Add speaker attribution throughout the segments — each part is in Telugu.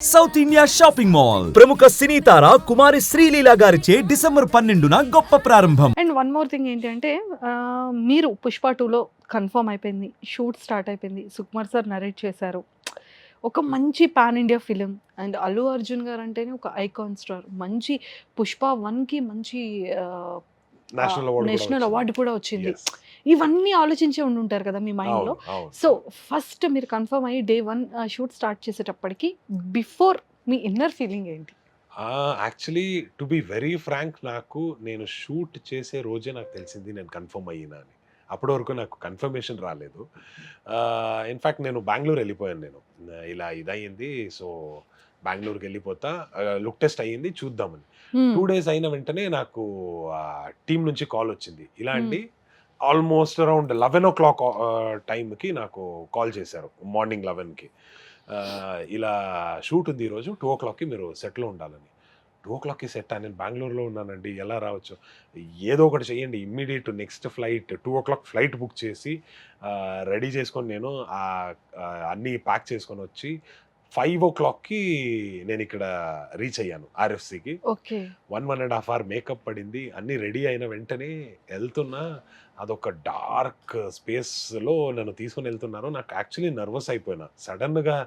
Speaker 1: సౌత్ ఇండియా షాపింగ్ మాల్ ప్రముఖ సినీ తార కుమారి శ్రీలీల గారిచే డిసెంబర్ 12న గొప్ప ప్రారంభం.
Speaker 2: అండ్ వన్ మోర్ థింగ్ ఏంటంటే మీరు పుష్ప 2లో కన్ఫర్మ్ అయిపోయింది, షూట్ స్టార్ట్ అయిపోయింది, సుకుమార్ సార్ నరేట్ చేశారు, ఒక మంచి pan India film. And Allu Arjun గారు అంటేనే ఒక ఐకాన్ స్టార్. మంచి పుష్ప 1కి మంచి నేషనల్ అవార్డు కూడా వచ్చింది. ఇవన్నీ ఆలోచించే ఉండుంటారు కదా మీ మైండ్లో. సో ఫస్ట్ మీరు కన్ఫర్మ్ అయ్యి డే 1 షూట్ స్టార్ట్ చేసేటప్పటికి బిఫోర్ మీ ఇన్నర్ ఫీలింగ్ ఏంటి?
Speaker 3: Actually to be very frank, నేను షూట్ చేసే రోజే నాకు తెలిసింది నేను కన్ఫర్మ్ అయ్యినా అని. అప్పటి వరకు నాకు కన్ఫర్మేషన్ రాలేదు. ఇన్ఫ్యాక్ట్ నేను బెంగళూరు వెళ్ళిపోయాను. నేను ఇలా ఇదయ్యింది, సో బెంగళూరుకి వెళ్ళిపోతా, లుక్ టెస్ట్ అయ్యింది, చూద్దామని. 2 days అయిన వెంటనే నాకు టీం నుంచి కాల్ వచ్చింది. ఇలా అండి, ఆల్మోస్ట్ అరౌండ్ 11 o'clock టైంకి నాకు కాల్ చేశారు, మార్నింగ్ 11కి. ఇలా షూట్ ఉంది ఈరోజు, 2 o'clockకి మీరు సెట్లో ఉండాలని. 2 o'clockకి సెట్, నేను బెంగళూరులో ఉన్నానండి, ఎలా రావచ్చు? ఏదో ఒకటి చేయండి, immediate next flight 2 o'clock flight book చేసి రెడీ చేసుకొని నేను అన్నీ ప్యాక్ చేసుకొని వచ్చి 5 o'clockకి నేను ఇక్కడ రీచ్ అయ్యాను ఆర్ఎఫ్సికి. 1.5 hour మేకప్ పడింది, అన్నీ రెడీ అయిన వెంటనే వెళ్తున్నా. అదొక డార్క్ స్పేస్లో నన్ను తీసుకొని వెళ్తున్నారు. నాకు యాక్చువల్లీ నర్వస్ అయిపోయినా. సడన్గా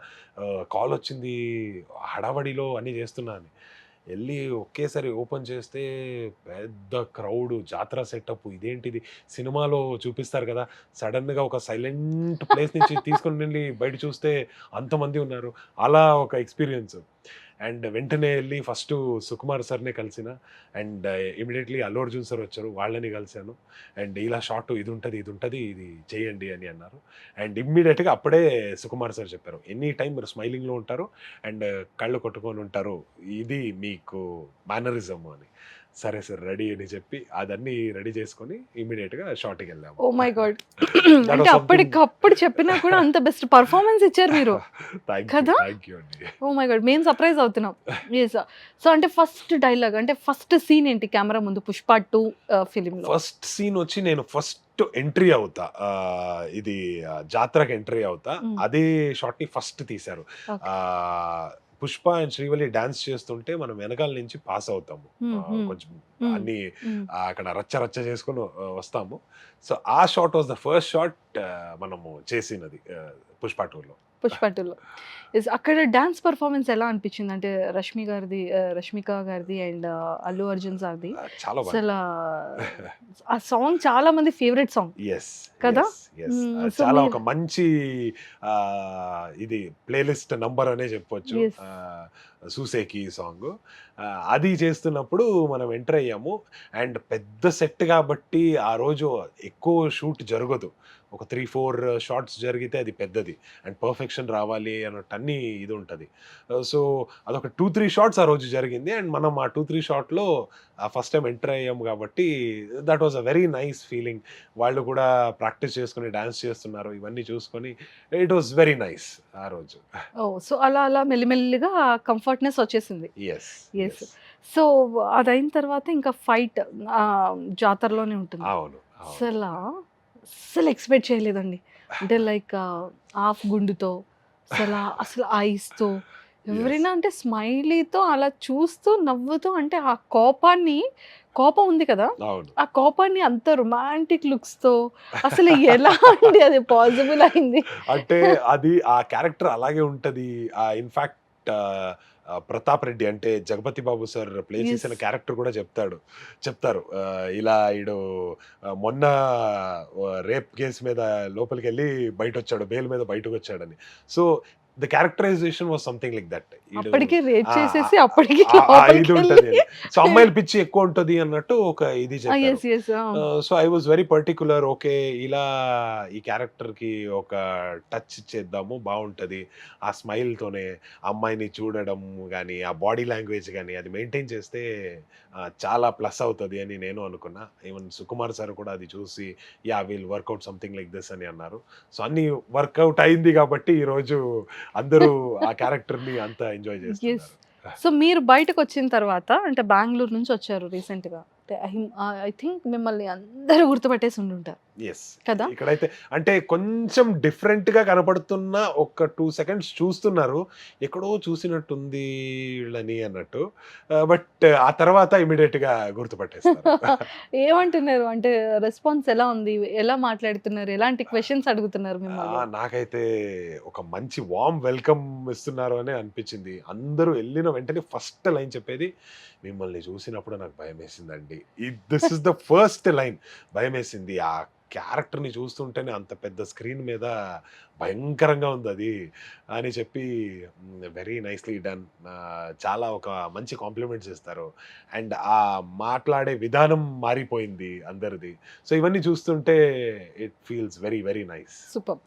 Speaker 3: కాల్ వచ్చింది, హడావడిలో అన్నీ చేస్తున్నా అని వెళ్ళి ఒకేసారి ఓపెన్ చేస్తే పెద్ద క్రౌడ్, జాతర సెటప్. ఇదేంటిది, సినిమాలో చూపిస్తారు కదా, సడన్గా ఒక సైలెంట్ ప్లేస్ నుంచి తీసుకొని వెళ్ళి బయట చూస్తే అంతమంది ఉన్నారు. అలా ఒక ఎక్స్పీరియన్స్. అండ్ వెంటనే వెళ్ళి ఫస్ట్ సుకుమార్ సార్నే కలిసిన. And immediately Allu Arjun sir వచ్చారు, వాళ్ళని కలిశాను. అండ్ ఇలా షార్ట్ ఇది ఉంటుంది ఇది చేయండి అని అన్నారు. అండ్ ఇమ్మీడియట్గా అప్పుడే సుకుమార్ సార్ చెప్పారు, ఎనీ టైం మీరు స్మైలింగ్లో ఉంటారు అండ్ కళ్ళు కొట్టుకొని ఉంటారు, ఇది మీకు మేనరిజం అని. సరే సార్ రెడీ అని చెప్పి అదన్నీ రెడీ చేసుకొని ఇమీడియట్గా షార్ట్కి వెళ్ళాము.
Speaker 2: ఓ మై గాడ్, అంటే అప్పటికప్పుడు చెప్పినా కూడా అంత బెస్ట్ పర్ఫార్మెన్స్ ఇచ్చారు మీరు కదా. ఓ మై గాడ్, మేము సర్ప్రైజ్ అవుతున్నాం. సో అంటే ఫస్ట్ డైలాగ్, అంటే ఫస్ట్ సీన్ ఏంటి కెమెరా ముందు పుష్ప 2 ఫిలింలో?
Speaker 3: ఫస్ట్ సీన్ వచ్చి నేను ఫస్ట్ ఎంట్రీ అవుతా, ఇది జాతరకి ఎంట్రీ అవుతా. అదే షాట్ ని ఫస్ట్ తీశారు. పుష్ప అండ్ శ్రీవల్లి డాన్స్ చేస్తుంటే మనం వెనకాల నుంచి పాస్ అవుతాము, కొంచెం అన్ని అక్కడ రచ్చ చేసుకుని వస్తాము. సో ఆ shot was the first shot మనము చేసినది పుష్ప 2లో.
Speaker 2: అక్కడ డాన్స్ పర్ఫార్మెన్స్ ఎలా అనిపించింది? అంటే రష్మిక గారిది అండ్ అల్లు అర్జున్ సార్ది. అసలు ఆ సాంగ్ చాలా మంది ఫేవరెట్ సాంగ్ కదా.
Speaker 3: చాలా ఒక మంచి ఇది ప్లేలిస్ట్ నంబర్ అనే చెప్పొచ్చు. సూసేకి సాంగ్ అది చేస్తున్నప్పుడు మనం ఎంటర్ అయ్యాము. అండ్ పెద్ద సెట్ కాబట్టి ఆ రోజు ఎక్కువ షూట్ జరగదు, ఒక 3-4 షార్ట్స్ జరిగితే అది పెద్దది. అండ్ పర్ఫెక్షన్ రావాలి అన్నట్టు అన్నీ ఇది ఉంటుంది. సో అదొక 2-3 షార్ట్స్ ఆ రోజు జరిగింది. అండ్ మనం ఆ 2-3 షాట్లో ఫస్ట్ టైం ఎంటర్ అయ్యాము కాబట్టి that was a very nice feeling. వాళ్ళు కూడా ప్రాక్టీస్ చేసుకుని డాన్స్ చేస్తున్నారు, ఇవన్నీ చూసుకొని ఇట్ వాజ్ వెరీ నైస్ ఆ రోజు.
Speaker 2: సో అలా మెల్లిమెల్లిగా కంఫర్ట్నెస్ వచ్చేసింది. ఎస్. సో అదైన తర్వాత ఇంకా ఫైట్ జాతరలోనే ఉంటుంది.
Speaker 3: అవును.
Speaker 2: అసలు ఎక్స్పెక్ట్ చేయలేదండి. అంటే లైక్ హాఫ్ గుండుతో, అసలు ఐస్తో, ఎవరైనా అంటే స్మైలీతో అలా చూస్తూ నవ్వుతూ, అంటే ఆ కోపం ఉంది కదా, ఆ కోపాన్ని అంత రొమాంటిక్ లుక్స్ తో అసలు ఎలా అండి అది పాసిబుల్ అయింది?
Speaker 3: అంటే అది ఆ క్యారెక్టర్ అలాగే ఉంటది. ఇన్ఫాక్ట్ ప్రతాప్ రెడ్డి అంటే జగపతి బాబు సార్ ప్లే చేసిన క్యారెక్టర్ కూడా చెప్తారు ఇలా ఈడు మొన్న రేప్ కేసు మీద లోపలికి వెళ్ళి బయట వచ్చాడు, బెయిల్ మీద బయటకు వచ్చాడని. So the characterization was something like that.
Speaker 2: అప్పటికి రేప్ చేసేసి అప్పటికి
Speaker 3: ఇది ఉంటది, సో అమ్మాయిల పిచ్చి ఎక్కువ ఉంటది అన్నట్టు ఒక ఇది చెప్పారు. So I was very particular, okay ఇలా ఈ క్యారెక్టర్ కి ఒక టచ్ ఇచ్చేద్దాము, బాగుంటది. ఆ స్మైల్ తోనే అమ్మాయిని చూడడం కానీ, ఆ బాడీ లాంగ్వేజ్ కానీ అది మెయింటైన్ చేస్తే చాలా ప్లస్ అవుతుంది అని నేను అనుకున్నా. ఈవెన్ సుకుమార్ సార్ కూడా అది చూసి will work out something like this అని అన్నారు. సో అన్ని వర్కౌట్ అయింది కాబట్టి ఈరోజు అందరూ ఆ క్యారెక్టర్ ని అంత ఎంజాయ్ చేస్తున్నారు.
Speaker 2: సో మీరు బయటకు వచ్చిన తర్వాత, అంటే బెంగళూరు నుంచి వచ్చారు రీసెంట్ గా, ఐ థింక్ మిమ్మల్ని అందరూ గుర్తుపట్టేసి ఉండుంటారు.
Speaker 3: ఎస్
Speaker 2: కదా?
Speaker 3: ఇక్కడైతే అంటే కొంచెం డిఫరెంట్ గా కనపడుతున్న ఒక 2 సెకండ్స్ చూస్తున్నారు, ఎక్కడో చూసినట్టుంది వీళ్ళని అన్నట్టు. బట్ ఆ తర్వాత ఇమీడియట్ గా గుర్తుపట్టేస్తారు.
Speaker 2: ఏమంటున్నారు? అంటే రెస్పాన్స్ ఎలా ఉంది? ఎలా మాట్లాడుతున్నారు? ఎలాంటి క్వెషన్స్ అడుగుతున్నారు మిమ్మల్ని?
Speaker 3: నాకైతే ఒక మంచి వార్మ్ వెల్కమ్ ఇస్తున్నారు అని అనిపించింది. అందరూ వెళ్ళిన వెంటనే ఫస్ట్ లైన్ చెప్పేది, మిమ్మల్ని చూసినప్పుడు నాకు భయమేసిందండి. This is the first line. భయమేసింది. ఆ క్యారెక్టర్‌ని చూస్తుంటేనే అంత పెద్ద స్క్రీన్ మీద భయంకరంగా ఉందది అని చెప్పి వెరీ నైస్‌లీ డన్. చాలా ఒక మంచి కాంప్లిమెంట్స్ ఇస్తారు. అండ్ ఆ మాట్లాడే విధానం మారిపోయింది అందరిది. సో, ఇవన్నీ చూస్తుంటే it feels very very nice.
Speaker 2: Super.